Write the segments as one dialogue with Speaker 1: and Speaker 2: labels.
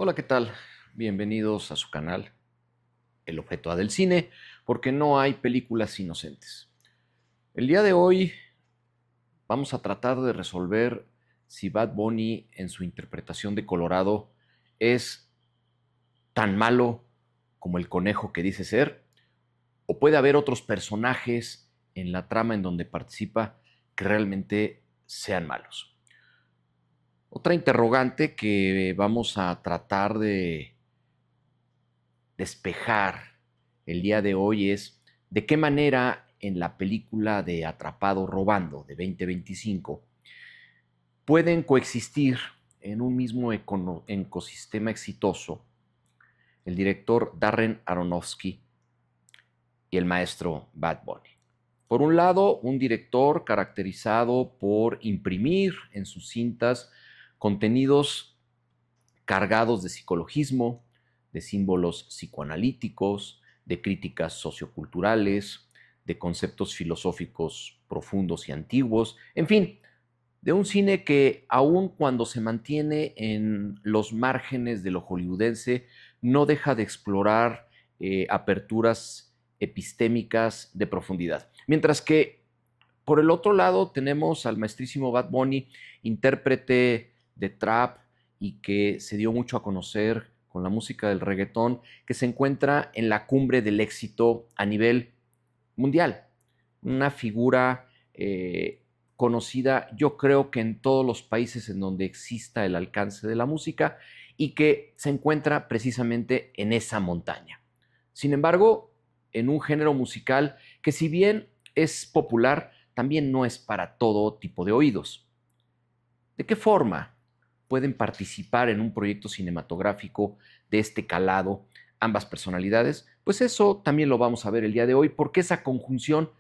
Speaker 1: Hola, ¿qué tal? Bienvenidos a su canal, El Objeto A del Cine, porque no hay películas inocentes. El día de hoy vamos a tratar de resolver si Bad Bunny en su interpretación de Colorado es tan malo como el conejo que dice ser, o puede haber otros personajes en la trama en donde participa que realmente sean malos. Otra interrogante que vamos a tratar de despejar el día de hoy es de qué manera en la película de Atrapado Robando de 2025 pueden coexistir en un mismo ecosistema exitoso el director Darren Aronofsky y el maestro Bad Bunny. Por un lado, un director caracterizado por imprimir en sus cintas contenidos cargados de psicologismo, de símbolos psicoanalíticos, de críticas socioculturales, de conceptos filosóficos profundos y antiguos, en fin, de un cine que aun cuando se mantiene en los márgenes de lo hollywoodense, no deja de explorar aperturas epistémicas de profundidad. Mientras que por el otro lado tenemos al maestrísimo Bad Bunny, intérprete de trap y que se dio mucho a conocer con la música del reggaetón, que se encuentra en la cumbre del éxito a nivel mundial. Una figura conocida, yo creo que en todos los países en donde exista el alcance de la música y que se encuentra precisamente en esa montaña. Sin embargo, en un género musical que si bien es popular, también no es para todo tipo de oídos. ¿De qué forma pueden participar en un proyecto cinematográfico de este calado ambas personalidades? Pues eso también lo vamos a ver el día de hoy, porque esa conjunción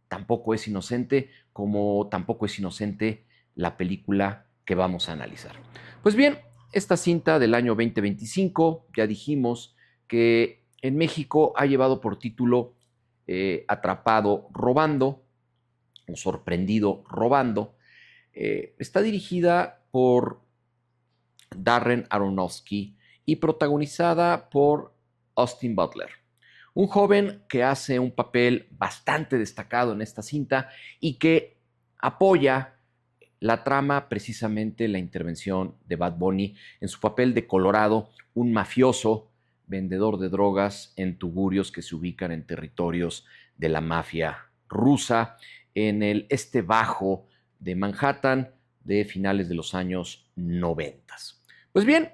Speaker 1: tampoco es inocente, como tampoco es inocente la película que vamos a analizar. Pues bien, esta cinta del año 2025, ya dijimos que en México ha llevado por título Atrapado Robando, o Sorprendido Robando. Está dirigida por Darren Aronofsky y protagonizada por Austin Butler, un joven que hace un papel bastante destacado en esta cinta y que apoya la trama, precisamente la intervención de Bad Bunny en su papel de Colorado, un mafioso vendedor de drogas en tugurios que se ubican en territorios de la mafia rusa en el este bajo de Manhattan de finales de los años 90. Pues bien,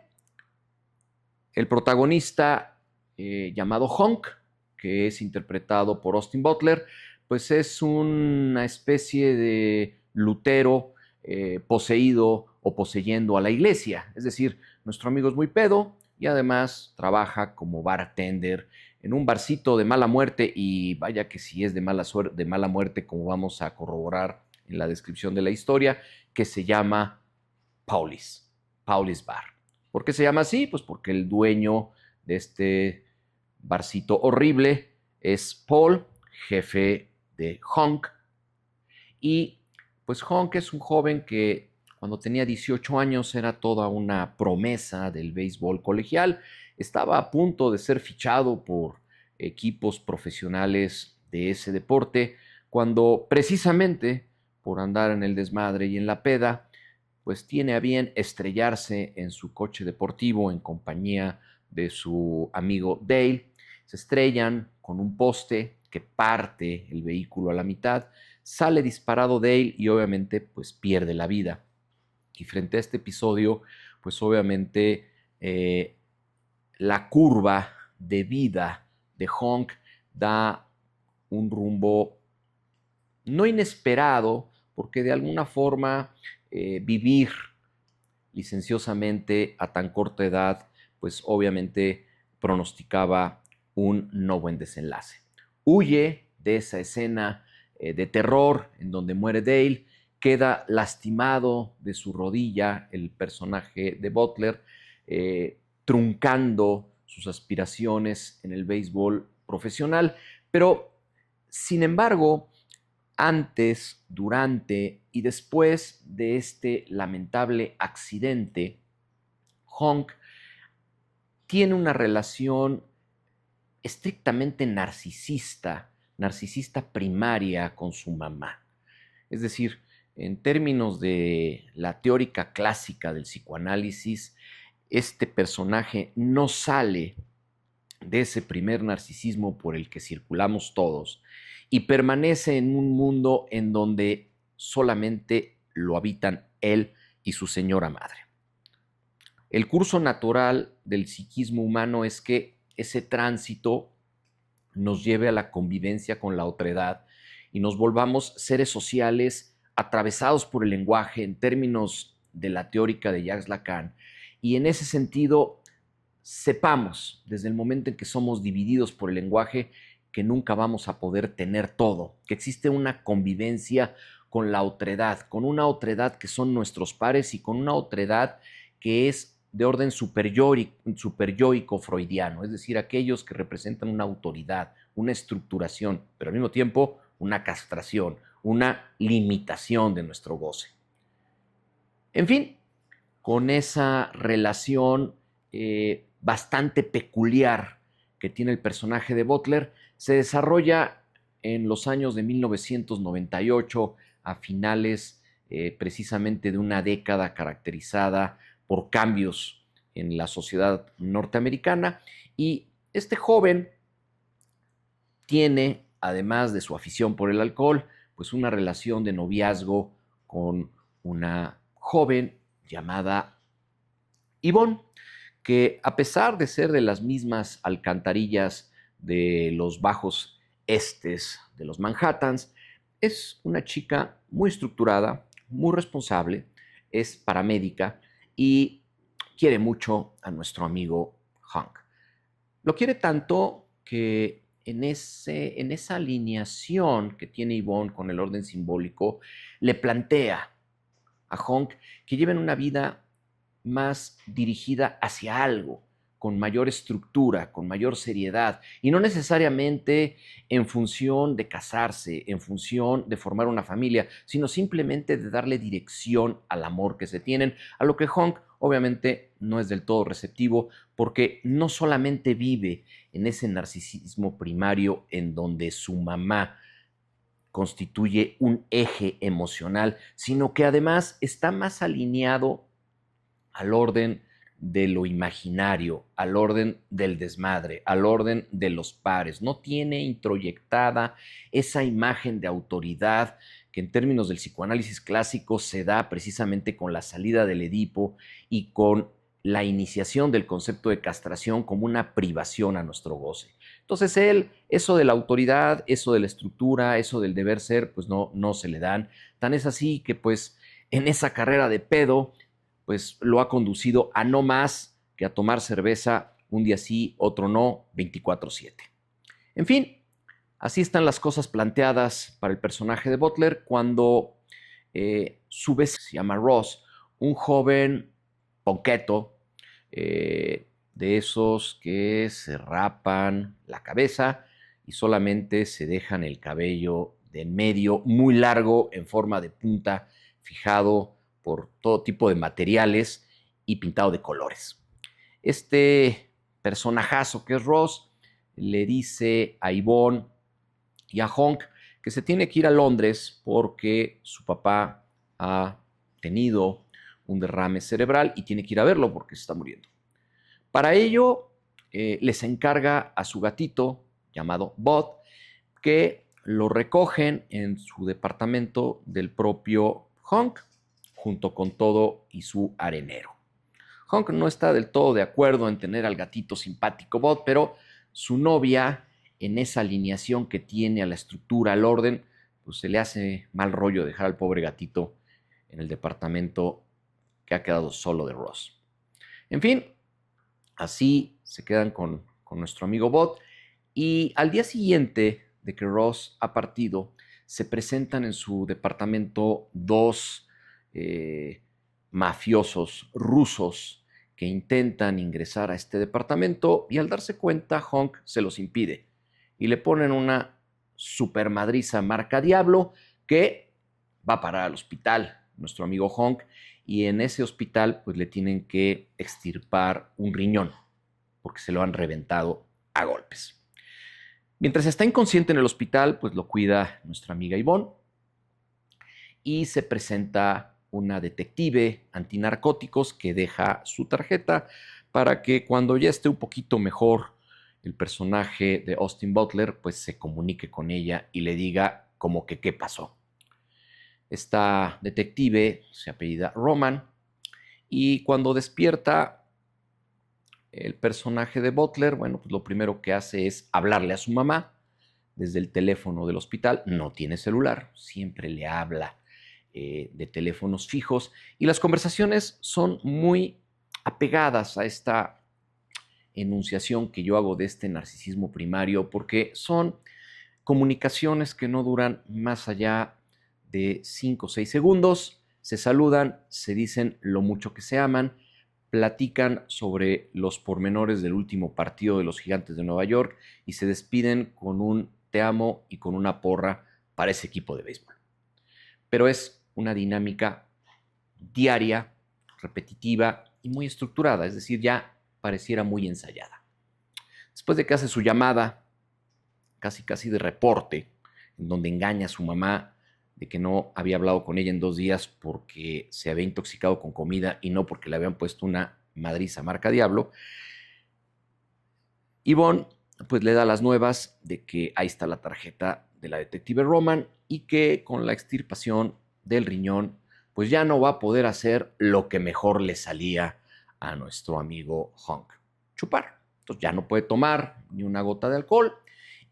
Speaker 1: el protagonista llamado Honk, que es interpretado por Austin Butler, pues es una especie de lutero poseído o poseyendo a la iglesia. Es decir, nuestro amigo es muy pedo y además trabaja como bartender en un barcito de mala muerte, y vaya que si es de de mala muerte, como vamos a corroborar en la descripción de la historia, que se llama Paulis, Paulis Bar. ¿Por qué se llama así? Pues porque el dueño de este barcito horrible es Paul, jefe de Honk. Y pues Honk es un joven que cuando tenía 18 años era toda una promesa del béisbol colegial. Estaba a punto de ser fichado por equipos profesionales de ese deporte, cuando precisamente por andar en el desmadre y en la peda, pues tiene a bien estrellarse en su coche deportivo en compañía de su amigo Dale. Se estrellan con un poste que parte el vehículo a la mitad, sale disparado Dale y obviamente pues pierde la vida. Y frente a este episodio, pues obviamente la curva de vida de Honk da un rumbo no inesperado, porque de alguna forma vivir licenciosamente a tan corta edad, pues obviamente pronosticaba un no buen desenlace. Huye de esa escena de terror en donde muere Dale, queda lastimado de su rodilla el personaje de Butler, truncando sus aspiraciones en el béisbol profesional, pero sin embargo, antes, durante y después de este lamentable accidente, Honk tiene una relación estrictamente narcisista primaria con su mamá. Es decir, en términos de la teórica clásica del psicoanálisis, este personaje no sale de ese primer narcisismo por el que circulamos todos y permanece en un mundo en donde solamente lo habitan él y su señora madre. El curso natural del psiquismo humano es que ese tránsito nos lleve a la convivencia con la otredad y nos volvamos seres sociales atravesados por el lenguaje en términos de la teórica de Jacques Lacan. Y en ese sentido, sepamos desde el momento en que somos divididos por el lenguaje que nunca vamos a poder tener todo, que existe una convivencia con la otredad, con una otredad que son nuestros pares y con una otredad que es de orden superyoico freudiano, es decir, aquellos que representan una autoridad, una estructuración, pero al mismo tiempo una castración, una limitación de nuestro goce. En fin, con esa relación bastante peculiar que tiene el personaje de Butler, se desarrolla en los años de 1998, a finales precisamente de una década caracterizada por cambios en la sociedad norteamericana, y este joven tiene, además de su afición por el alcohol, pues una relación de noviazgo con una joven llamada Yvonne, que a pesar de ser de las mismas alcantarillas de los bajos estes de los Manhattans, es una chica muy estructurada, muy responsable, es paramédica y quiere mucho a nuestro amigo Hank. Lo quiere tanto que en esa alineación que tiene Yvonne con el orden simbólico, le plantea a Hank que lleven una vida más dirigida hacia algo, con mayor estructura, con mayor seriedad, y no necesariamente en función de casarse, en función de formar una familia, sino simplemente de darle dirección al amor que se tienen, a lo que Hank obviamente no es del todo receptivo, porque no solamente vive en ese narcisismo primario en donde su mamá constituye un eje emocional, sino que además está más alineado al orden de lo imaginario, al orden del desmadre, al orden de los pares. No tiene introyectada esa imagen de autoridad que en términos del psicoanálisis clásico se da precisamente con la salida del Edipo y con la iniciación del concepto de castración como una privación a nuestro goce. Entonces él, eso de la autoridad, eso de la estructura, eso del deber ser, pues no se le dan. Tan es así que pues en esa carrera de pedo, pues lo ha conducido a no más que a tomar cerveza un día sí, otro no, 24/7. En fin, así están las cosas planteadas para el personaje de Butler cuando su vecino se llama Ross, un joven ponqueto, de esos que se rapan la cabeza y solamente se dejan el cabello de en medio muy largo en forma de punta, fijado por todo tipo de materiales y pintado de colores. Este personajazo que es Ross le dice a Yvonne y a Hank que se tiene que ir a Londres porque su papá ha tenido un derrame cerebral y tiene que ir a verlo porque se está muriendo. Para ello, les encarga a su gatito llamado Bud que lo recogen en su departamento del propio Hank, junto con todo y su arenero. Hank no está del todo de acuerdo en tener al gatito simpático Bud, pero su novia, en esa alineación que tiene a la estructura, al orden, pues se le hace mal rollo dejar al pobre gatito en el departamento que ha quedado solo de Ross. En fin, así se quedan con nuestro amigo Bud, y al día siguiente de que Ross ha partido, se presentan en su departamento dos mafiosos rusos que intentan ingresar a este departamento, y al darse cuenta, Hank se los impide y le ponen una supermadriza marca Diablo que va a parar al hospital, nuestro amigo Hank, y en ese hospital pues le tienen que extirpar un riñón. porque se lo han reventado a golpes. Mientras está inconsciente en el hospital, pues lo cuida nuestra amiga Yvonne y se presenta una detective antinarcóticos que deja su tarjeta para que cuando ya esté un poquito mejor el personaje de Austin Butler, pues se comunique con ella y le diga como que qué pasó. Esta detective se apellida Roman y cuando despierta el personaje de Butler, bueno, pues lo primero que hace es hablarle a su mamá desde el teléfono del hospital. No tiene celular, siempre le habla de teléfonos fijos y las conversaciones son muy apegadas a esta enunciación que yo hago de este narcisismo primario, porque son comunicaciones que no duran más allá de 5 o 6 segundos, se saludan, se dicen lo mucho que se aman, platican sobre los pormenores del último partido de los Gigantes de Nueva York y se despiden con un te amo y con una porra para ese equipo de béisbol. Pero es una dinámica diaria, repetitiva y muy estructurada, es decir, ya pareciera muy ensayada. Después de que hace su llamada, casi de reporte, en donde engaña a su mamá de que no había hablado con ella en 2 días porque se había intoxicado con comida y no porque le habían puesto una madriza marca Diablo, Yvonne pues le da las nuevas de que ahí está la tarjeta de la detective Roman y que con la extirpación del riñón pues ya no va a poder hacer lo que mejor le salía a nuestro amigo Hank, chupar. Entonces ya no puede tomar ni una gota de alcohol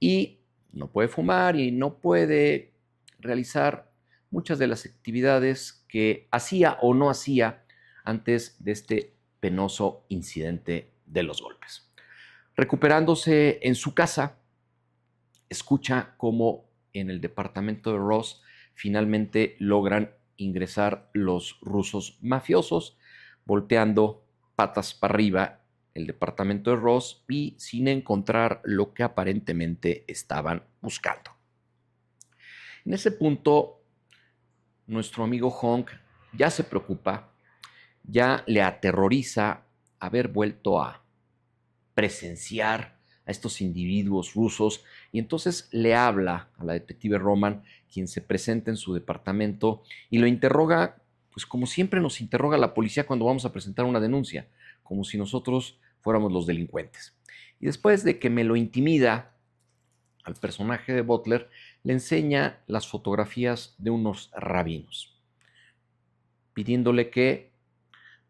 Speaker 1: y no puede fumar y no puede realizar muchas de las actividades que hacía o no hacía antes de este penoso incidente de los golpes. Recuperándose en su casa, escucha cómo en el departamento de Ross finalmente logran ingresar los rusos mafiosos, volteando patas para arriba el departamento de Ross y sin encontrar lo que aparentemente estaban buscando. En ese punto, nuestro amigo Honk ya se preocupa, ya le aterroriza haber vuelto a presenciar a estos individuos rusos y entonces le habla a la detective Roman, quien se presenta en su departamento y lo interroga, pues como siempre nos interroga la policía cuando vamos a presentar una denuncia, como si nosotros fuéramos los delincuentes. Y después de que me lo intimida al personaje de Butler, le enseña las fotografías de unos rabinos, pidiéndole que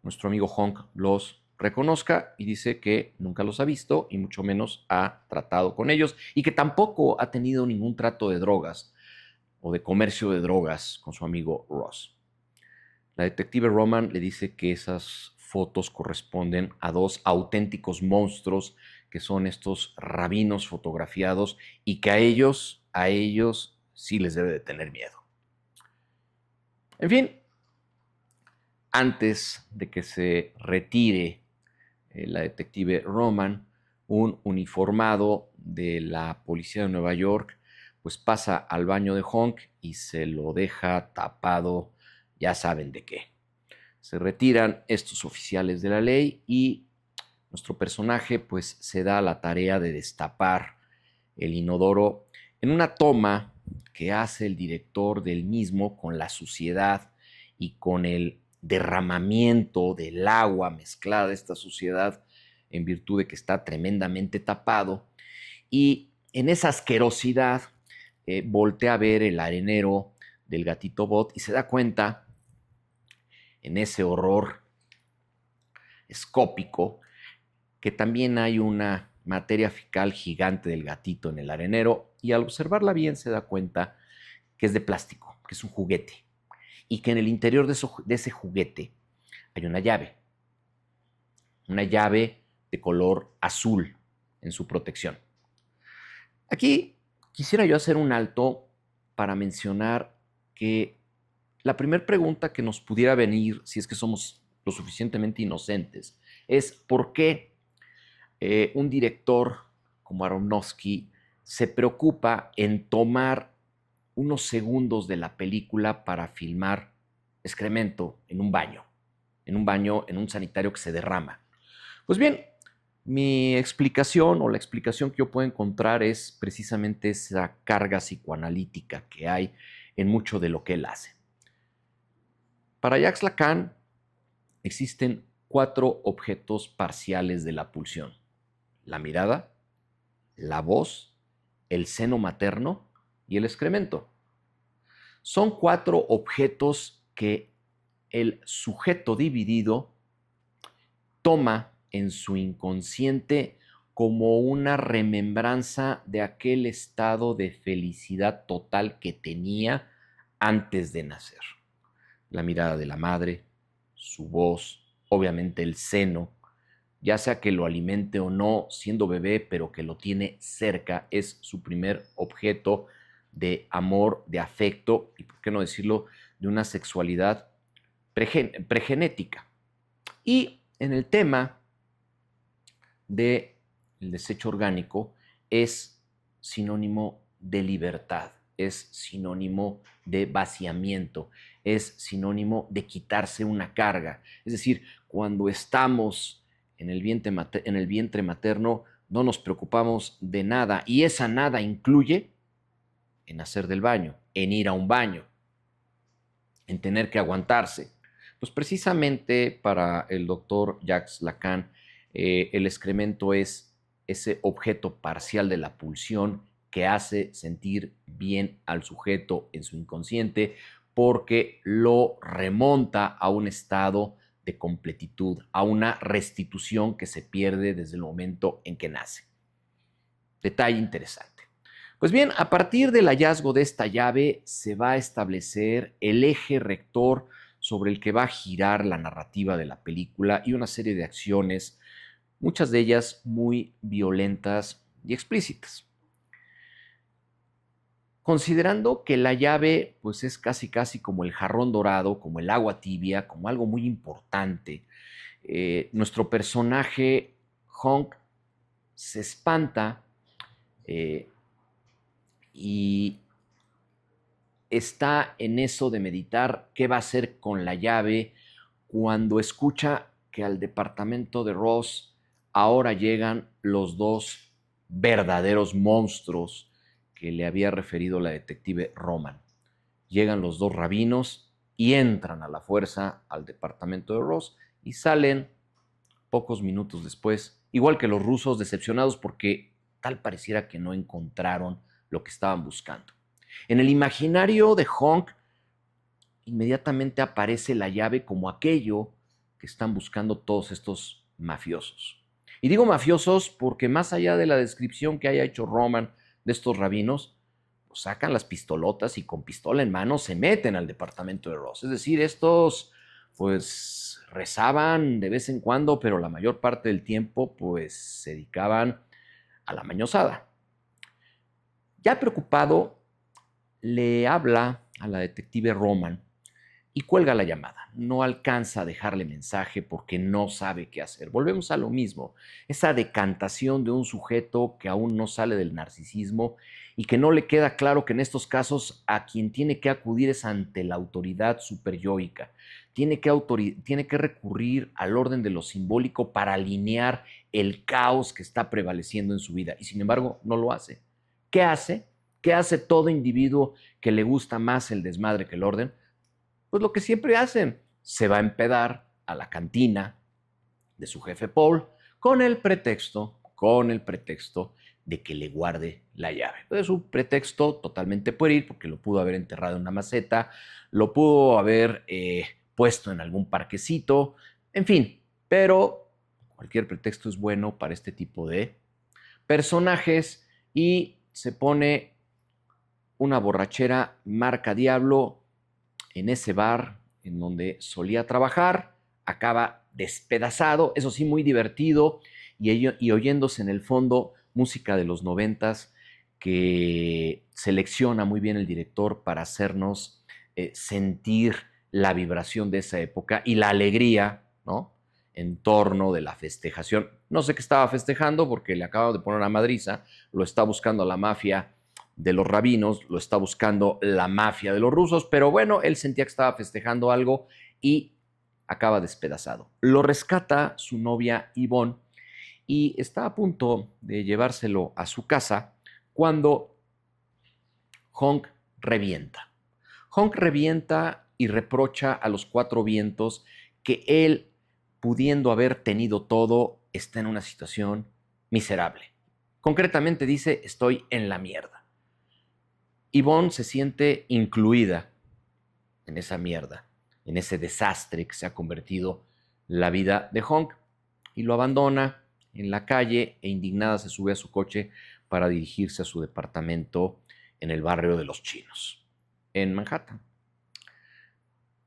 Speaker 1: nuestro amigo Honk los reconozca y dice que nunca los ha visto y mucho menos ha tratado con ellos y que tampoco ha tenido ningún trato de drogas o de comercio de drogas con su amigo Ross. La detective Roman le dice que esas fotos corresponden a 2 auténticos monstruos que son estos rabinos fotografiados y que a ellos sí les debe de tener miedo. En fin, antes de que se retire la detective Roman, un uniformado de la policía de Nueva York, pues pasa al baño de Honk y se lo deja tapado, ya saben de qué. Se retiran estos oficiales de la ley y nuestro personaje pues se da la tarea de destapar el inodoro en una toma que hace el director del mismo con la suciedad y con el derramamiento del agua mezclada de esta suciedad en virtud de que está tremendamente tapado. Y en esa asquerosidad voltea a ver el arenero del gatito Bot y se da cuenta, en ese horror escópico, que también hay una materia fecal gigante del gatito en el arenero y al observarla bien se da cuenta que es de plástico, que es un juguete y que en el interior de ese juguete hay una llave de color azul en su protección. Aquí quisiera yo hacer un alto para mencionar que la primera pregunta que nos pudiera venir, si es que somos lo suficientemente inocentes, es ¿por qué un director como Aronofsky se preocupa en tomar unos segundos de la película para filmar excremento en un baño, en un sanitario que se derrama? Pues bien, Mi explicación o la explicación que yo puedo encontrar es precisamente esa carga psicoanalítica que hay en mucho de lo que él hace. Para Jacques Lacan existen 4 objetos parciales de la pulsión: la mirada, la voz, el seno materno y el excremento. Son 4 objetos que el sujeto dividido toma en su inconsciente como una remembranza de aquel estado de felicidad total que tenía antes de nacer. La mirada de la madre, su voz, obviamente el seno, ya sea que lo alimente o no siendo bebé, pero que lo tiene cerca, es su primer objeto de amor, de afecto y, por qué no decirlo, de una sexualidad pregenética. Y en el tema del desecho orgánico es sinónimo de libertad, es sinónimo de vaciamiento, es sinónimo de quitarse una carga. Es decir, cuando estamos en el vientre materno, no nos preocupamos de nada, y esa nada incluye en hacer del baño, en ir a un baño, en tener que aguantarse. Pues precisamente para el doctor Jacques Lacan, el excremento es ese objeto parcial de la pulsión que hace sentir bien al sujeto en su inconsciente, porque lo remonta a un estado de completitud, a una restitución que se pierde desde el momento en que nace. Detalle interesante. Pues bien, a partir del hallazgo de esta llave se va a establecer el eje rector sobre el que va a girar la narrativa de la película y una serie de acciones, muchas de ellas muy violentas y explícitas. Considerando que la llave pues es casi como el jarrón dorado, como el agua tibia, como algo muy importante, nuestro personaje Honk se espanta y está en eso de meditar qué va a hacer con la llave cuando escucha que al departamento de Ross ahora llegan los 2 verdaderos monstruos que le había referido la detective Roman. Llegan los 2 rabinos y entran a la fuerza al departamento de Ross y salen pocos minutos después, igual que los rusos, decepcionados porque tal pareciera que no encontraron lo que estaban buscando. En el imaginario de Honk, inmediatamente aparece la llave como aquello que están buscando todos estos mafiosos. Y digo mafiosos porque más allá de la descripción que haya hecho Roman de estos rabinos, pues sacan las pistolotas y con pistola en mano se meten al departamento de Ross. Es decir, estos pues rezaban de vez en cuando, pero la mayor parte del tiempo pues se dedicaban a la mañosada. Ya preocupado, le habla a la detective Roman y cuelga la llamada. No alcanza a dejarle mensaje porque no sabe qué hacer. Volvemos a lo mismo, esa decantación de un sujeto que aún no sale del narcisismo y que no le queda claro que en estos casos a quien tiene que acudir es ante la autoridad superyoica. Tiene que recurrir al orden de lo simbólico para alinear el caos que está prevaleciendo en su vida y sin embargo no lo hace. ¿Qué hace? ¿Qué hace todo individuo que le gusta más el desmadre que el orden? Pues lo que siempre hacen, se va a empedar a la cantina de su jefe Paul con el pretexto de que le guarde la llave. Es un pretexto totalmente pueril porque lo pudo haber enterrado en una maceta, lo pudo haber puesto en algún parquecito, en fin, pero cualquier pretexto es bueno para este tipo de personajes y se pone una borrachera marca Diablo en ese bar en donde solía trabajar, acaba despedazado, eso sí, muy divertido, y oyéndose en el fondo música de los 90s que selecciona muy bien el director para hacernos sentir la vibración de esa época y la alegría, ¿no?, en torno de la festejación. No sé qué estaba festejando porque le acabo de poner una madriza, lo está buscando la mafia de los rabinos, lo está buscando la mafia de los rusos, pero bueno, él sentía que estaba festejando algo y acaba despedazado. Lo rescata su novia Yvonne y está a punto de llevárselo a su casa cuando Honk revienta. Honk revienta y reprocha a los cuatro vientos que él, pudiendo haber tenido todo, está en una situación miserable. Concretamente dice, estoy en la mierda. Yvonne se siente incluida en esa mierda, en ese desastre que se ha convertido la vida de Honk, y lo abandona en la calle e indignada se sube a su coche para dirigirse a su departamento en el barrio de los Chinos, en Manhattan.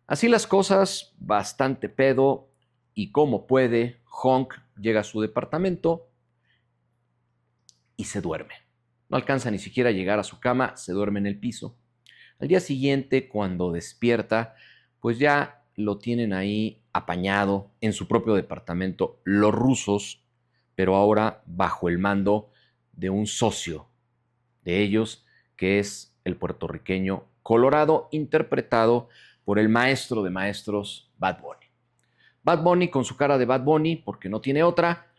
Speaker 1: Así las cosas, bastante pedo, y como puede, Honk llega a su departamento y se duerme. No alcanza ni siquiera a llegar a su cama, se duerme en el piso. Al día siguiente, cuando despierta, pues ya lo tienen ahí apañado en su propio departamento los rusos, pero ahora bajo el mando de un socio de ellos, que es el puertorriqueño Colorado, interpretado por el maestro de maestros, Bad Bunny. Bad Bunny, con su cara de Bad Bunny, porque no tiene otra,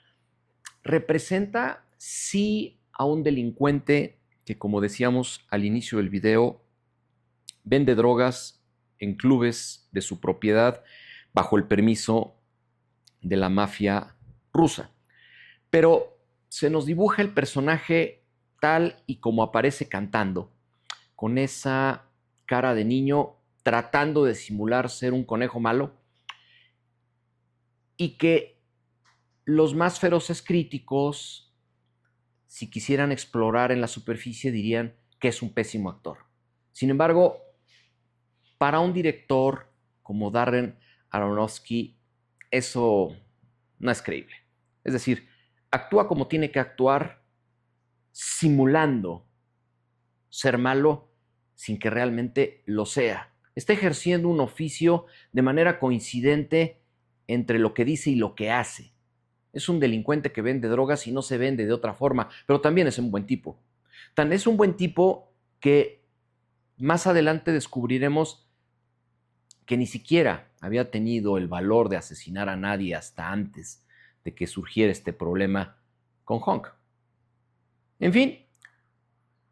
Speaker 1: representa sí a un delincuente que, como decíamos al inicio del video, vende drogas en clubes de su propiedad bajo el permiso de la mafia rusa. Pero se nos dibuja el personaje tal y como aparece cantando, con esa cara de niño tratando de simular ser un conejo malo, y que los más feroces críticos, si quisieran explorar en la superficie, dirían que es un pésimo actor. Sin embargo, para un director como Darren Aronofsky, eso no es creíble. Es decir, actúa como tiene que actuar, simulando ser malo sin que realmente lo sea. Está ejerciendo un oficio de manera coincidente entre lo que dice y lo que hace. Es un delincuente que vende drogas y no se vende de otra forma, pero también es un buen tipo. Tan es un buen tipo que más adelante descubriremos que ni siquiera había tenido el valor de asesinar a nadie hasta antes de que surgiera este problema con Honk. En fin,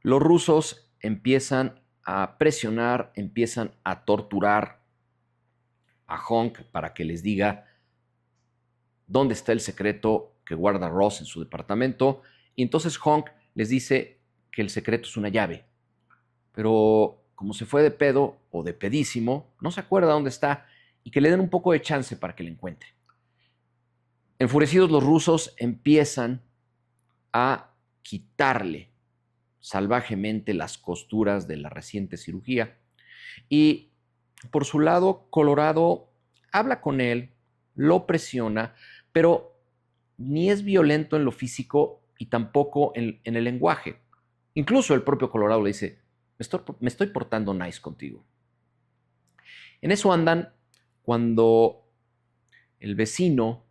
Speaker 1: los rusos empiezan a presionar, empiezan a torturar a Honk para que les diga dónde está el secreto que guarda Ross en su departamento. Y entonces Honk les dice que el secreto es una llave. Pero como se fue de pedo o de pedísimo, no se acuerda dónde está y que le den un poco de chance para que la encuentre. Enfurecidos, los rusos empiezan a quitarle salvajemente las costuras de la reciente cirugía. Y por su lado, Colorado habla con él, lo presiona, pero ni es violento en lo físico y tampoco en el lenguaje. Incluso el propio Colorado le dice, me estoy portando nice contigo. En eso andan cuando el vecino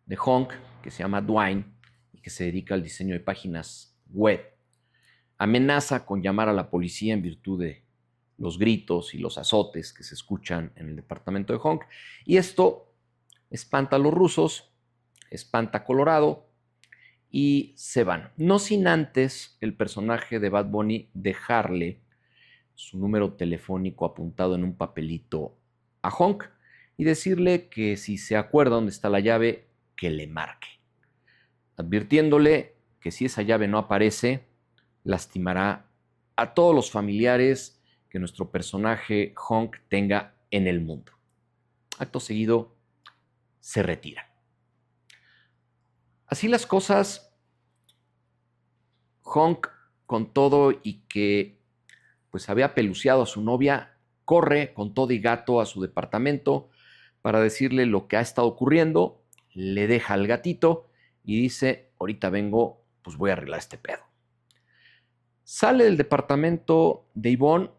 Speaker 1: de Honk, que se llama Dwayne y que se dedica al diseño de páginas web, amenaza con llamar a la policía en virtud de los gritos y los azotes que se escuchan en el departamento de Honk. Y esto espanta a los rusos, espanta a Colorado y se van. No sin antes el personaje de Bad Bunny dejarle su número telefónico apuntado en un papelito a Honk y decirle que si se acuerda dónde está la llave, que le marque, advirtiéndole que si esa llave no aparece, lastimará a todos los familiares que nuestro personaje Honk tenga en el mundo. Acto seguido, se retira. Así las cosas, Honk, con todo y que pues había peluciado a su novia, corre con todo y gato a su departamento para decirle lo que ha estado ocurriendo, le deja al gatito y dice, ahorita vengo, pues voy a arreglar este pedo. Sale del departamento de Yvonne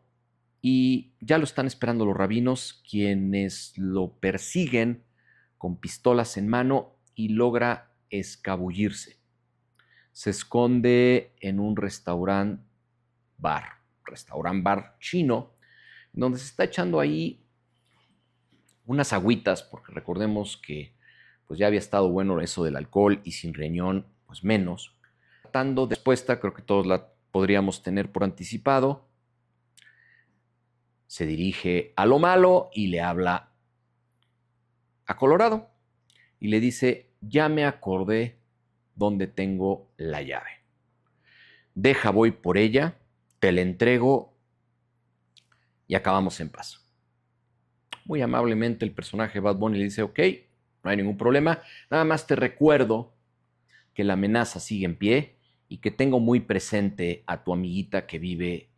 Speaker 1: y ya lo están esperando los rabinos, quienes lo persiguen con pistolas en mano y logra escabullirse. Se esconde en un restaurant bar chino, donde se está echando ahí unas agüitas, porque recordemos que pues ya había estado bueno eso del alcohol y sin riñón, pues menos. Tratando de respuesta, creo que todos la podríamos tener por anticipado. Se dirige a lo malo y le habla a Colorado y le dice: ya me acordé dónde tengo la llave. Deja, voy por ella, te la entrego y acabamos en paz. Muy amablemente el personaje Bad Bunny le dice: ok, no hay ningún problema, nada más te recuerdo que la amenaza sigue en pie y que tengo muy presente a tu amiguita que vive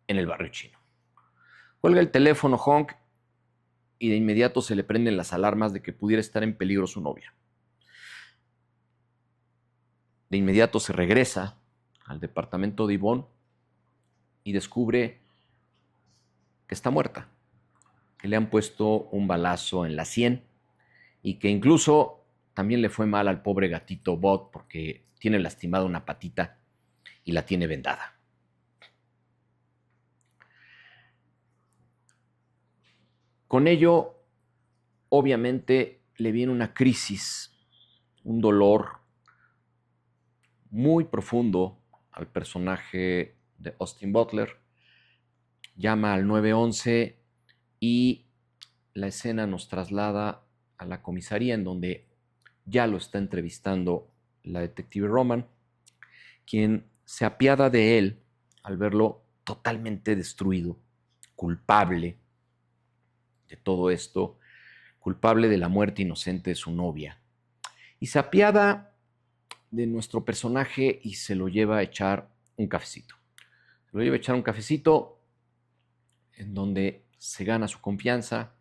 Speaker 1: en el barrio chino. Cuelga el teléfono Honk y de inmediato se le prenden las alarmas de que pudiera estar en peligro su novia. De inmediato se regresa al departamento de Yvonne y descubre que está muerta, que le han puesto un balazo en la sien y que incluso también le fue mal al pobre gatito Bot porque tiene lastimada una patita y la tiene vendada. Con ello, obviamente, le viene una crisis, un dolor muy profundo al personaje de Austin Butler. Llama al 911 y la escena nos traslada a la comisaría en donde ya lo está entrevistando la detective Roman, quien se apiada de él al verlo totalmente destruido, culpable de todo esto, culpable de la muerte inocente de su novia. Y se apiada de nuestro personaje y se lo lleva a echar un cafecito. Se lo lleva a echar un cafecito en donde se gana su confianza,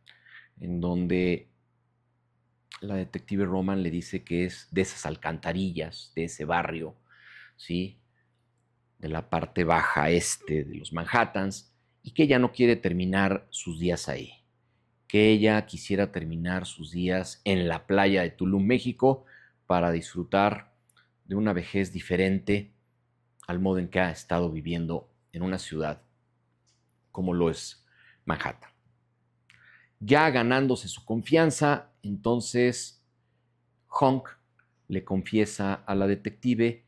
Speaker 1: en donde la detective Roman le dice que es de esas alcantarillas, de ese barrio, ¿sí? De la parte baja este de los Manhattans, y que ella no quiere terminar sus días ahí, que ella quisiera terminar sus días en la playa de Tulum, México, para disfrutar de una vejez diferente al modo en que ha estado viviendo en una ciudad como lo es Manhattan. Ya ganándose su confianza, entonces Honk le confiesa a la detective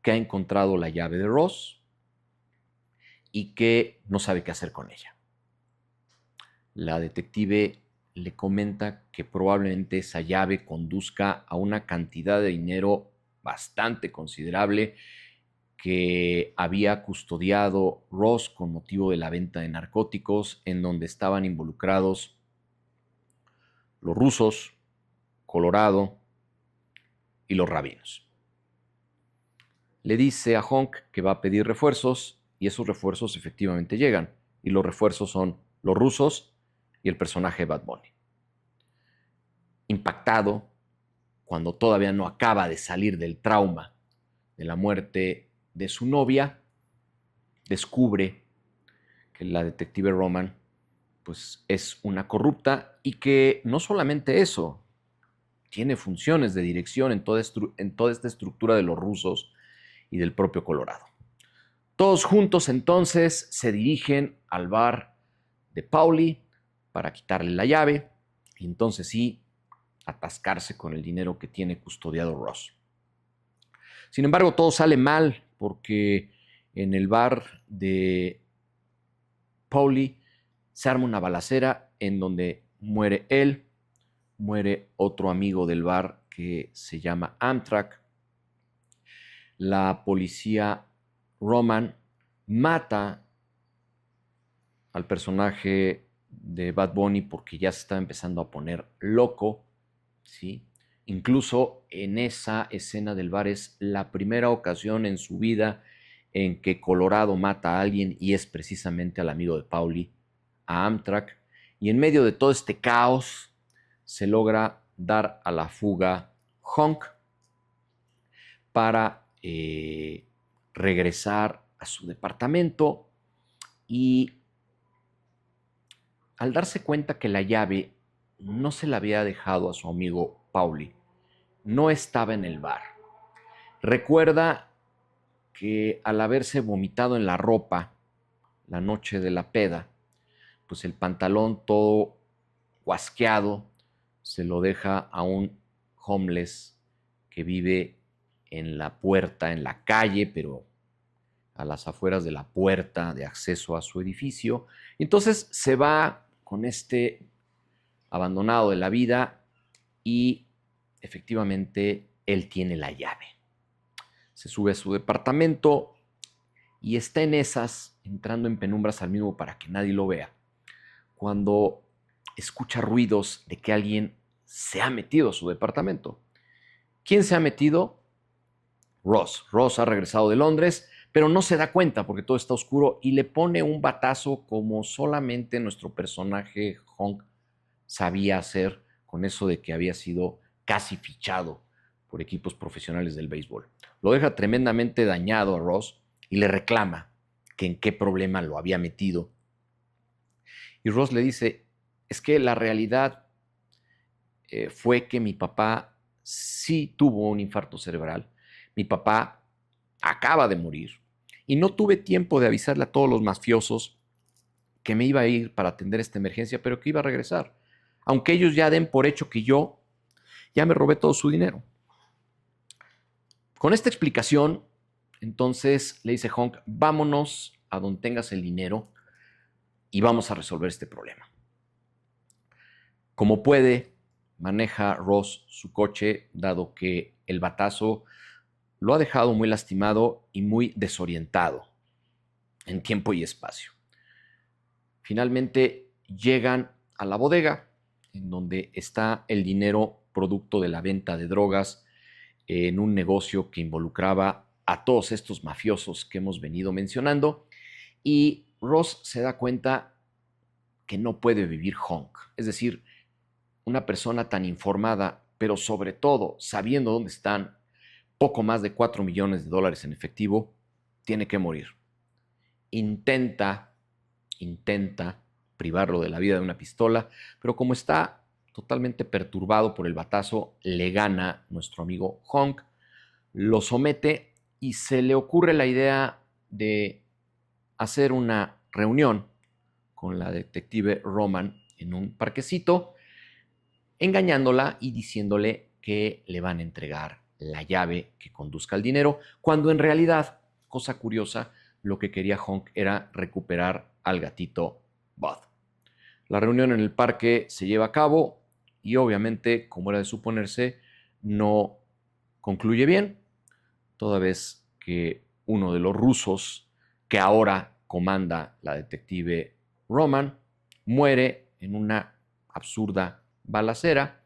Speaker 1: que ha encontrado la llave de Ross y que no sabe qué hacer con ella. La detective le comenta que probablemente esa llave conduzca a una cantidad de dinero bastante considerable que había custodiado Ross con motivo de la venta de narcóticos, en donde estaban involucrados los rusos, Colorado y los rabinos. Le dice a Honk que va a pedir refuerzos y esos refuerzos efectivamente llegan. Y los refuerzos son los rusos y el personaje Bad Bunny. Impactado, cuando todavía no acaba de salir del trauma de la muerte de su novia, descubre que la detective Roman pues, es una corrupta y que no solamente eso, tiene funciones de dirección en toda esta estructura de los rusos y del propio Colorado. Todos juntos entonces se dirigen al bar de Pauli para quitarle la llave y entonces sí atascarse con el dinero que tiene custodiado Ross. Sin embargo, todo sale mal porque en el bar de Pauli se arma una balacera en donde muere él, muere otro amigo del bar que se llama Amtrak. La policía Roman mata al personaje de Bad Bunny porque ya se estaba empezando a poner loco, ¿sí? Incluso en esa escena del bar es la primera ocasión en su vida en que Colorado mata a alguien y es precisamente al amigo de Pauli, a Amtrak. Y en medio de todo este caos se logra dar a la fuga Honk para regresar a su departamento y al darse cuenta que la llave no se la había dejado a su amigo Pauli, no estaba en el bar. Recuerda que al haberse vomitado en la ropa la noche de la peda, pues el pantalón todo guasqueado se lo deja a un homeless que vive en la puerta, en la calle, pero a las afueras de la puerta de acceso a su edificio. Entonces se va con este abandonado de la vida y efectivamente él tiene la llave. Se sube a su departamento y está en esas, entrando en penumbras al mismo para que nadie lo vea, cuando escucha ruidos de que alguien se ha metido a su departamento. ¿Quién se ha metido? Ross. Ross ha regresado de Londres, pero no se da cuenta porque todo está oscuro y le pone un batazo como solamente nuestro personaje Honk sabía hacer, con eso de que había sido casi fichado por equipos profesionales del béisbol. Lo deja tremendamente dañado a Ross y le reclama que en qué problema lo había metido. Y Ross le dice, es que la realidad fue que mi papá sí tuvo un infarto cerebral. Mi papá acaba de morir y no tuve tiempo de avisarle a todos los mafiosos que me iba a ir para atender esta emergencia, pero que iba a regresar, aunque ellos ya den por hecho que yo ya me robé todo su dinero. Con esta explicación, entonces le dice Honk, vámonos a donde tengas el dinero y vamos a resolver este problema. Como puede, maneja Ross su coche, dado que el batazo lo ha dejado muy lastimado y muy desorientado en tiempo y espacio. Finalmente llegan a la bodega, en donde está el dinero producto de la venta de drogas en un negocio que involucraba a todos estos mafiosos que hemos venido mencionando, y Ross se da cuenta que no puede vivir Honk. Es decir, una persona tan informada, pero sobre todo sabiendo dónde están poco más de $4 millones en efectivo, tiene que morir. Intenta privarlo de la vida de una pistola, pero como está totalmente perturbado por el batazo, le gana nuestro amigo Honk, lo somete y se le ocurre la idea de hacer una reunión con la detective Roman en un parquecito, engañándola y diciéndole que le van a entregar la llave que conduzca al dinero, cuando en realidad, cosa curiosa, lo que quería Honk era recuperar al gatito Bud. La reunión en el parque se lleva a cabo y obviamente, como era de suponerse, no concluye bien, toda vez que uno de los rusos que ahora comanda la detective Roman muere en una absurda balacera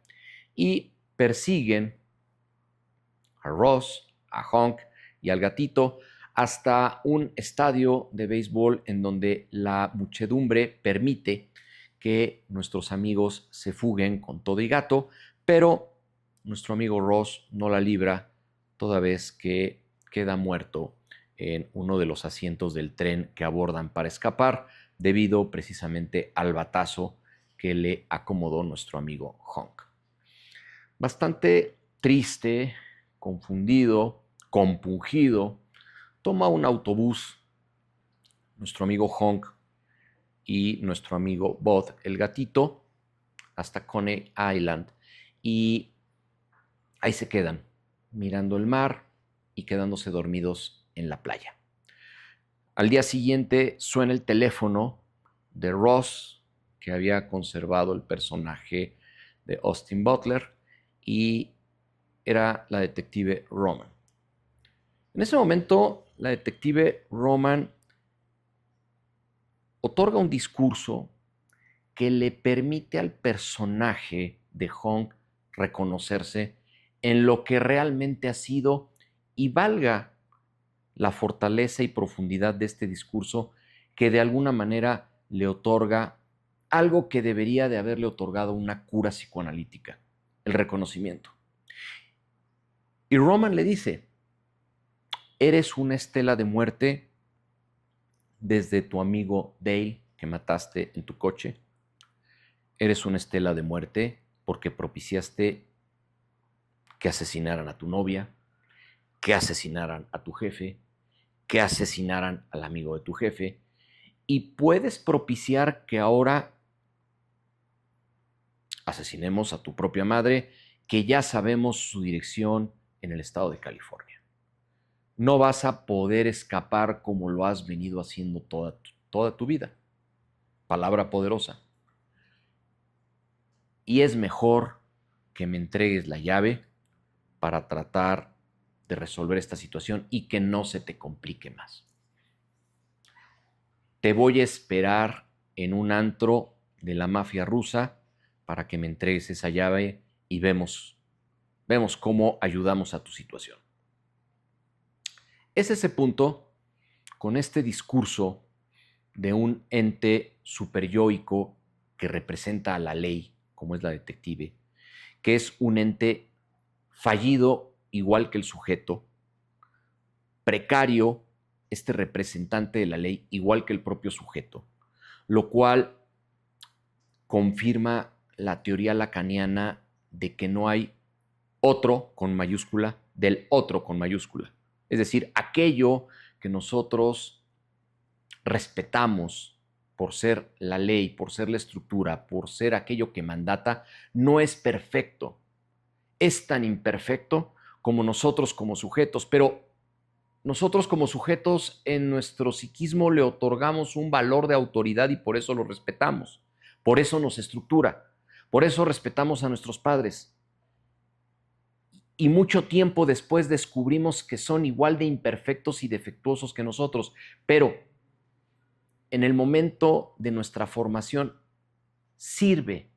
Speaker 1: y persiguen a Ross, a Honk y al gatito hasta un estadio de béisbol en donde la muchedumbre permite que nuestros amigos se fuguen con todo y gato, pero nuestro amigo Ross no la libra, toda vez que queda muerto en uno de los asientos del tren que abordan para escapar, debido precisamente al batazo que le acomodó nuestro amigo Honk. Bastante triste, confundido, compungido, toma un autobús nuestro amigo Honk y nuestro amigo Bud, el gatito, hasta Coney Island, y ahí se quedan, mirando el mar y quedándose dormidos en la playa. Al día siguiente suena el teléfono de Ross, que había conservado el personaje de Austin Butler, y era la detective Roman. En ese momento, la detective Roman otorga un discurso que le permite al personaje de Honk reconocerse en lo que realmente ha sido, y valga la fortaleza y profundidad de este discurso, que de alguna manera le otorga algo que debería de haberle otorgado una cura psicoanalítica: el reconocimiento. Y Roman le dice, eres una estela de muerte desde tu amigo Dale, que mataste en tu coche. Eres una estela de muerte porque propiciaste que asesinaran a tu novia, que asesinaran a tu jefe, que asesinaran al amigo de tu jefe, y puedes propiciar que ahora asesinemos a tu propia madre que ya sabemos su dirección en el estado de California. No vas a poder escapar como lo has venido haciendo toda tu vida. Palabra poderosa. Y es mejor que me entregues la llave para tratar de resolver esta situación y que no se te complique más. Te voy a esperar en un antro de la mafia rusa para que me entregues esa llave y vemos cómo ayudamos a tu situación. Es ese punto, con este discurso de un ente superyoico que representa a la ley, como es la detective, que es un ente fallido igual que el sujeto, precario, este representante de la ley, igual que el propio sujeto, lo cual confirma la teoría lacaniana de que no hay otro con mayúscula del otro con mayúscula. Es decir, aquello que nosotros respetamos por ser la ley, por ser la estructura, por ser aquello que mandata, no es perfecto. Es tan imperfecto como nosotros como sujetos, pero nosotros como sujetos en nuestro psiquismo le otorgamos un valor de autoridad y por eso lo respetamos. Por eso nos estructura. Por eso respetamos a nuestros padres. Y mucho tiempo después descubrimos que son igual de imperfectos y defectuosos que nosotros. Pero en el momento de nuestra formación sirve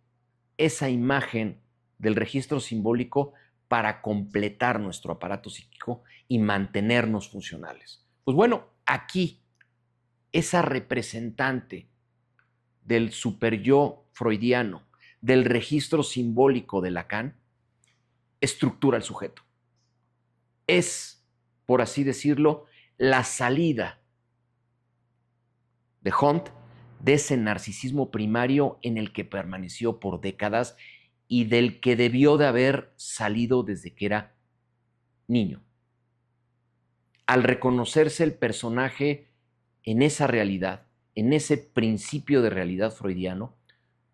Speaker 1: esa imagen del registro simbólico para completar nuestro aparato psíquico y mantenernos funcionales. Pues bueno, aquí esa representante del superyo freudiano, del registro simbólico de Lacan, estructura el sujeto. Es, por así decirlo, la salida de Hunt de ese narcisismo primario en el que permaneció por décadas y del que debió de haber salido desde que era niño. Al reconocerse el personaje en esa realidad, en ese principio de realidad freudiano,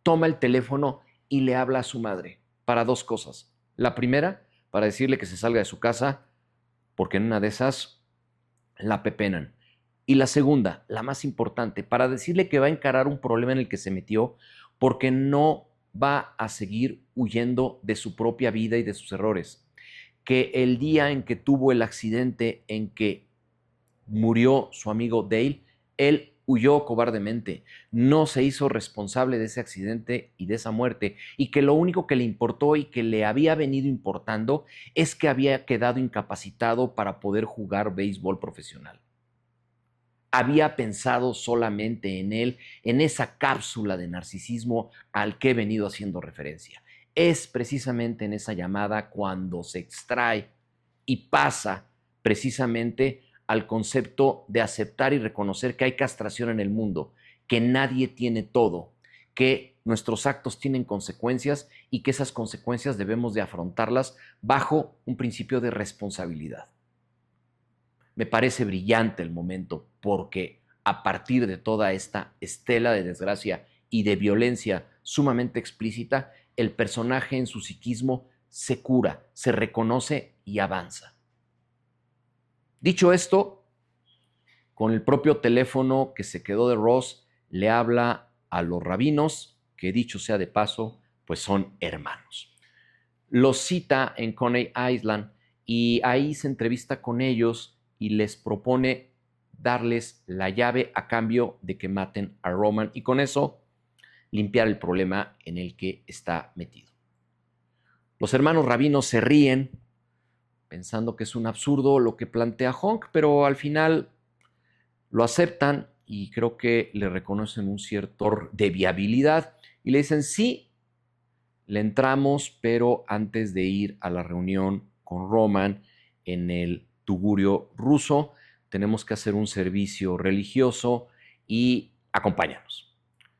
Speaker 1: toma el teléfono y le habla a su madre para dos cosas. La primera, para decirle que se salga de su casa, porque en una de esas la pepenan. Y la segunda, la más importante, para decirle que va a encarar un problema en el que se metió porque no va a seguir huyendo de su propia vida y de sus errores. Que el día en que tuvo el accidente en que murió su amigo Dale, él huyó cobardemente, no se hizo responsable de ese accidente y de esa muerte, y que lo único que le importó y que le había venido importando es que había quedado incapacitado para poder jugar béisbol profesional. Había pensado solamente en él, en esa cápsula de narcisismo al que he venido haciendo referencia. Es precisamente en esa llamada cuando se extrae y pasa precisamente al concepto de aceptar y reconocer que hay castración en el mundo, que nadie tiene todo, que nuestros actos tienen consecuencias y que esas consecuencias debemos de afrontarlas bajo un principio de responsabilidad. Me parece brillante el momento porque a partir de toda esta estela de desgracia y de violencia sumamente explícita, el personaje en su psiquismo se cura, se reconoce y avanza. Dicho esto, con el propio teléfono que se quedó de Ross, le habla a los rabinos, que dicho sea de paso, pues son hermanos. Los cita en Coney Island y ahí se entrevista con ellos y les propone darles la llave a cambio de que maten a Roman y con eso limpiar el problema en el que está metido. Los hermanos rabinos se ríen pensando que es un absurdo lo que plantea Honk, pero al final lo aceptan y creo que le reconocen un cierto de viabilidad y le dicen sí, le entramos, pero antes de ir a la reunión con Roman en el tugurio ruso, tenemos que hacer un servicio religioso y acompáñanos.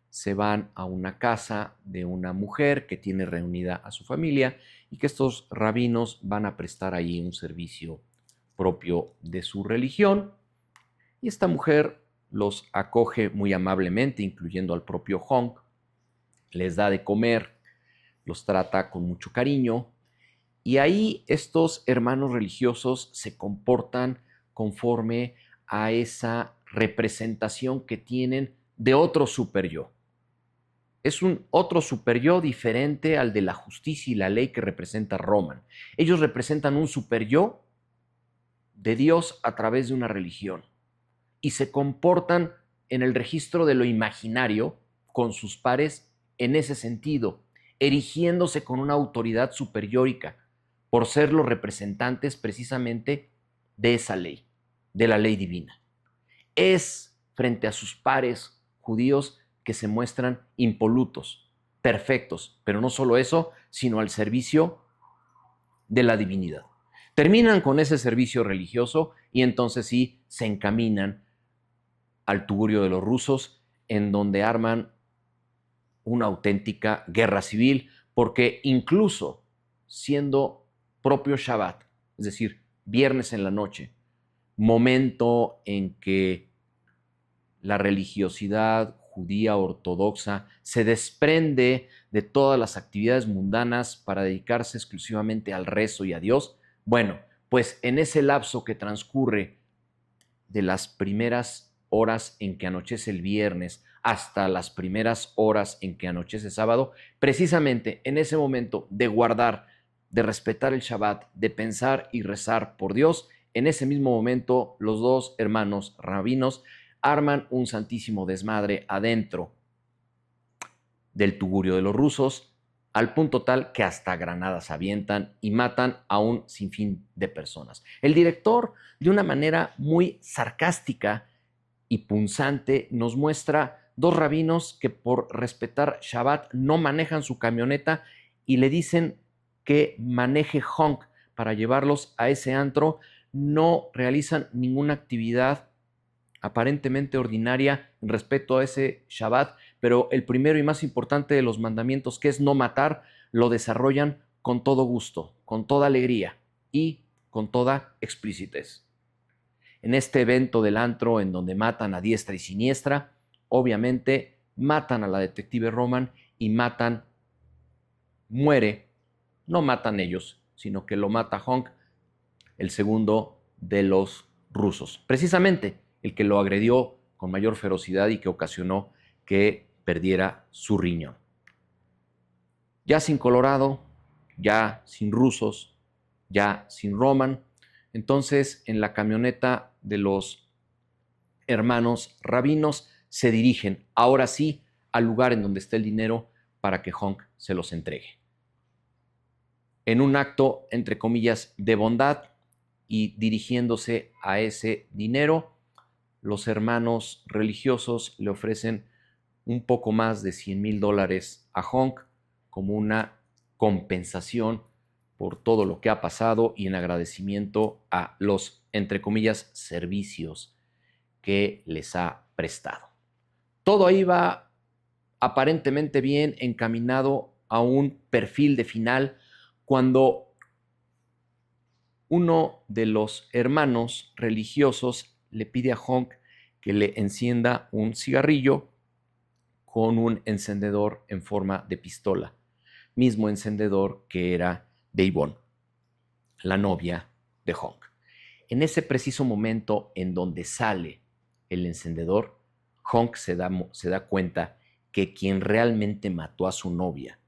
Speaker 1: Se van a una casa de una mujer que tiene reunida a su familia y que estos rabinos van a prestar ahí un servicio propio de su religión. Y esta mujer los acoge muy amablemente, incluyendo al propio Honk, les da de comer, los trata con mucho cariño Y ahí estos hermanos religiosos se comportan conforme a esa representación que tienen de otro super yo. Es un otro super yo diferente al de la justicia y la ley que representa Roman. Ellos representan un super yo de Dios a través de una religión y se comportan en el registro de lo imaginario con sus pares en ese sentido, erigiéndose con una autoridad superiórica por ser los representantes precisamente de esa ley, de la ley divina. Es frente a sus pares judíos que se muestran impolutos, perfectos, pero no solo eso, sino al servicio de la divinidad. Terminan con ese servicio religioso y entonces sí se encaminan al tugurio de los rusos, en donde arman una auténtica guerra civil, porque incluso siendo propio Shabbat, es decir, viernes en la noche, momento en que la religiosidad judía ortodoxa se desprende de todas las actividades mundanas para dedicarse exclusivamente al rezo y a Dios, bueno, pues en ese lapso que transcurre de las primeras horas en que anochece el viernes hasta las primeras horas en que anochece sábado, precisamente en ese momento de guardar, de respetar el Shabbat, de pensar y rezar por Dios, en ese mismo momento los dos hermanos rabinos arman un santísimo desmadre adentro del tugurio de los rusos, al punto tal que hasta granadas avientan y matan a un sinfín de personas. El director, de una manera muy sarcástica y punzante, nos muestra dos rabinos que por respetar Shabbat no manejan su camioneta y le dicen que maneje honk para llevarlos a ese antro, no realizan ninguna actividad aparentemente ordinaria respecto a ese Shabbat, pero el primero y más importante de los mandamientos, que es no matar, lo desarrollan con todo gusto, con toda alegría y con toda explicitez. En este evento del antro, en donde matan a diestra y siniestra, obviamente matan a la detective Roman y muere, no matan ellos, sino que lo mata Honk, el segundo de los rusos. Precisamente el que lo agredió con mayor ferocidad y que ocasionó que perdiera su riñón. Ya sin Colorado, ya sin rusos, ya sin Roman, entonces en la camioneta de los hermanos rabinos se dirigen, ahora sí, al lugar en donde está el dinero para que Honk se los entregue. En un acto, entre comillas, de bondad y dirigiéndose a ese dinero, los hermanos religiosos le ofrecen un poco más de $100,000 a Honk como una compensación por todo lo que ha pasado y en agradecimiento a los, entre comillas, servicios que les ha prestado. Todo ahí va aparentemente bien encaminado a un perfil de final cuando uno de los hermanos religiosos le pide a Honk que le encienda un cigarrillo con un encendedor en forma de pistola, mismo encendedor que era de Yvonne, la novia de Honk. En ese preciso momento en donde sale el encendedor, Honk se da cuenta que quien realmente mató a su novia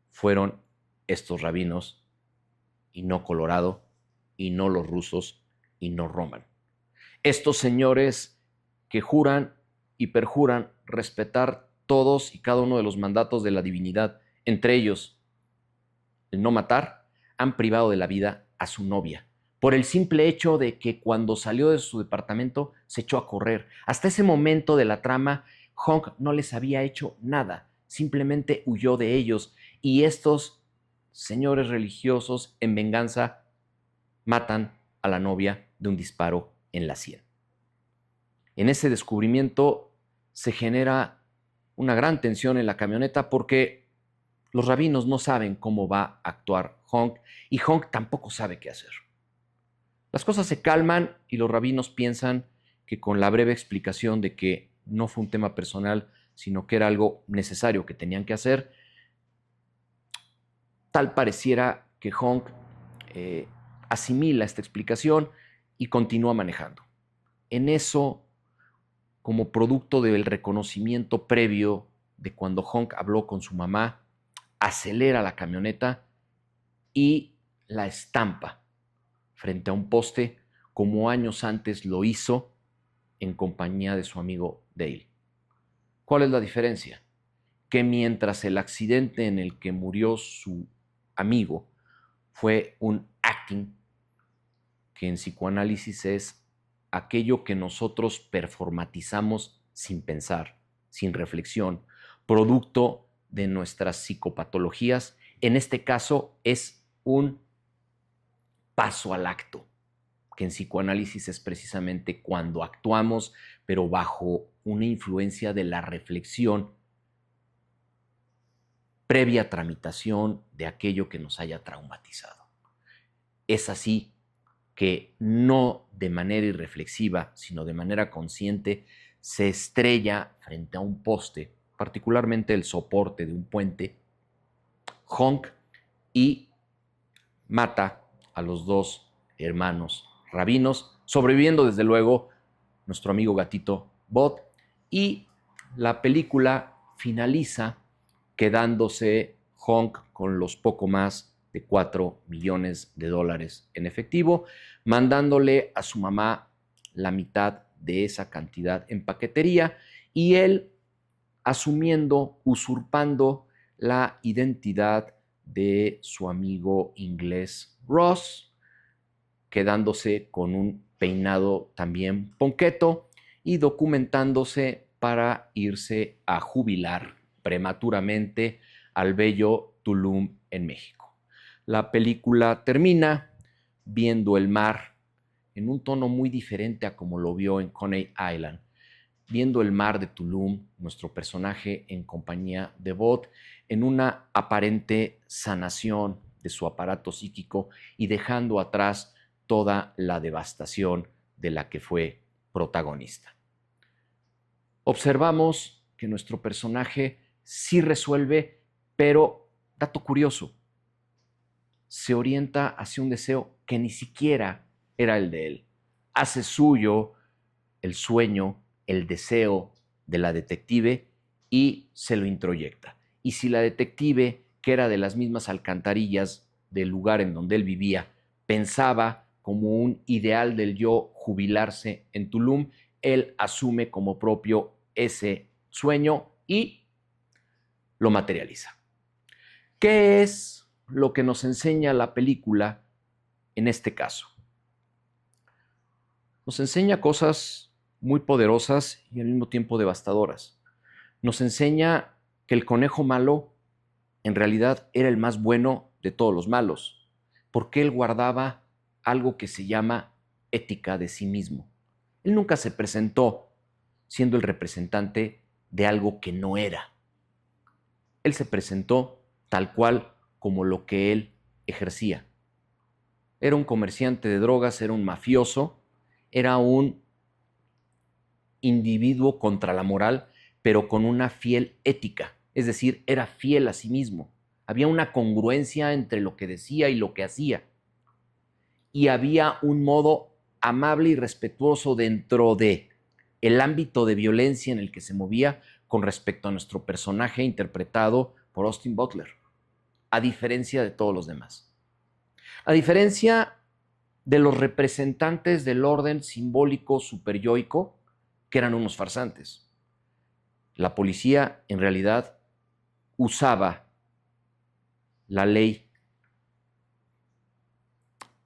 Speaker 1: fueron estos rabinos y no Colorado, y no los rusos, y no Roman. Estos señores que juran y perjuran respetar todos y cada uno de los mandatos de la divinidad, entre ellos el no matar, han privado de la vida a su novia, por el simple hecho de que cuando salió de su departamento se echó a correr. Hasta ese momento de la trama, Honk no les había hecho nada, simplemente huyó de ellos, y estos señores religiosos en venganza matan a la novia de un disparo en la sien. En ese descubrimiento se genera una gran tensión en la camioneta porque los rabinos no saben cómo va a actuar Honk y Honk tampoco sabe qué hacer. Las cosas se calman y los rabinos piensan que con la breve explicación de que no fue un tema personal, sino que era algo necesario que tenían que hacer, tal pareciera que Honk asimila esta explicación y continúa manejando. En eso, como producto del reconocimiento previo de cuando Honk habló con su mamá, acelera la camioneta y la estampa frente a un poste como años antes lo hizo en compañía de su amigo Dale. ¿Cuál es la diferencia? Que mientras el accidente en el que murió su amigo fue un acting, que en psicoanálisis es aquello que nosotros performatizamos sin pensar, sin reflexión, producto de nuestras psicopatologías, en este caso es un paso al acto, que en psicoanálisis es precisamente cuando actuamos, pero bajo una influencia de la reflexión previa tramitación de aquello que nos haya traumatizado. Es así que no de manera irreflexiva, sino de manera consciente, se estrella frente a un poste, particularmente el soporte de un puente, Honk, y mata a los dos hermanos rabinos, sobreviviendo desde luego nuestro amigo gatito Bot, y la película finaliza quedándose Honk con los poco más de $4 millones en efectivo, mandándole a su mamá la mitad de esa cantidad en paquetería y él asumiendo, usurpando la identidad de su amigo inglés Ross, quedándose con un peinado también ponqueto y documentándose para irse a jubilar prematuramente al bello Tulum en México. La película termina viendo el mar en un tono muy diferente a como lo vio en Coney Island, viendo el mar de Tulum, nuestro personaje en compañía de Bot, en una aparente sanación de su aparato psíquico y dejando atrás toda la devastación de la que fue protagonista. Observamos que nuestro personaje sí resuelve, pero, dato curioso, se orienta hacia un deseo que ni siquiera era el de él. Hace suyo el sueño, el deseo de la detective y se lo introyecta. Y si la detective, que era de las mismas alcantarillas del lugar en donde él vivía, pensaba como un ideal del yo jubilarse en Tulum, él asume como propio ese sueño y lo materializa. ¿Qué es lo que nos enseña la película en este caso? Nos enseña cosas muy poderosas y al mismo tiempo devastadoras. Nos enseña que el conejo malo en realidad era el más bueno de todos los malos, porque él guardaba algo que se llama ética de sí mismo. Él nunca se presentó siendo el representante de algo que no era. Él se presentó tal cual como lo que él ejercía. Era un comerciante de drogas, era un mafioso, era un individuo contra la moral, pero con una fiel ética, es decir, era fiel a sí mismo. Había una congruencia entre lo que decía y lo que hacía. Y había un modo amable y respetuoso dentro de el ámbito de violencia en el que se movía con respecto a nuestro personaje interpretado por Austin Butler, a diferencia de todos los demás. A diferencia de los representantes del orden simbólico superyoico, que eran unos farsantes. La policía, en realidad, usaba la ley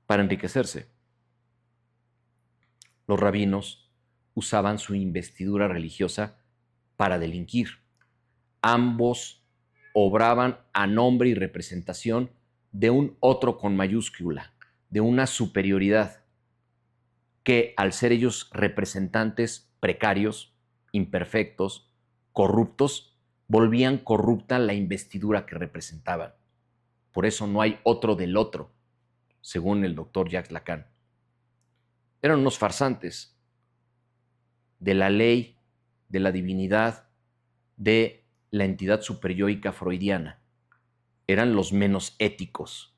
Speaker 1: para enriquecerse. Los rabinos usaban su investidura religiosa para delinquir. Ambos obraban a nombre y representación de un otro con mayúscula, de una superioridad que, al ser ellos representantes precarios, imperfectos, corruptos, volvían corrupta la investidura que representaban. Por eso no hay otro del otro, según el doctor Jacques Lacan. Eran unos farsantes de la ley, de la divinidad, de la entidad superyoica freudiana. Eran los menos éticos.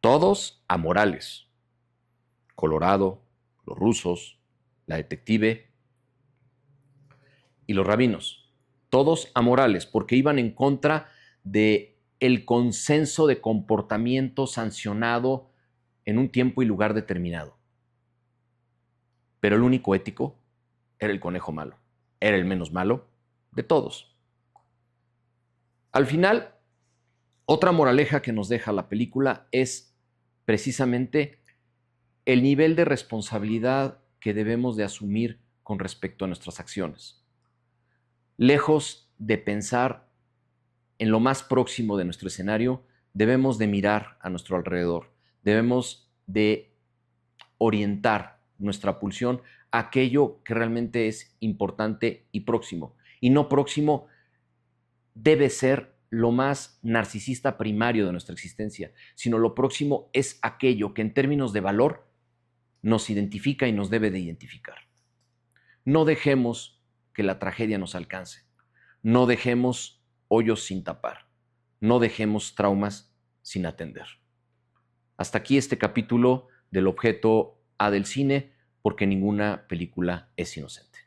Speaker 1: todos amorales. Colorado, los rusos, la detective y los rabinos. Todos amorales porque iban en contra de el consenso de comportamiento sancionado en un tiempo y lugar determinado. Pero el único ético era el conejo malo. Era el menos malo de todos. Al final, otra moraleja que nos deja la película es precisamente el nivel de responsabilidad que debemos de asumir con respecto a nuestras acciones. Lejos de pensar en lo más próximo de nuestro escenario, debemos de mirar a nuestro alrededor. Debemos de orientar nuestra pulsión a aquello que realmente es importante y próximo. Y no próximo debe ser lo más narcisista primario de nuestra existencia, sino lo próximo es aquello que en términos de valor nos identifica y nos debe de identificar. No dejemos que la tragedia nos alcance. No dejemos hoyos sin tapar. No dejemos traumas sin atender. Hasta aquí este capítulo del objeto A del cine, porque ninguna película es inocente.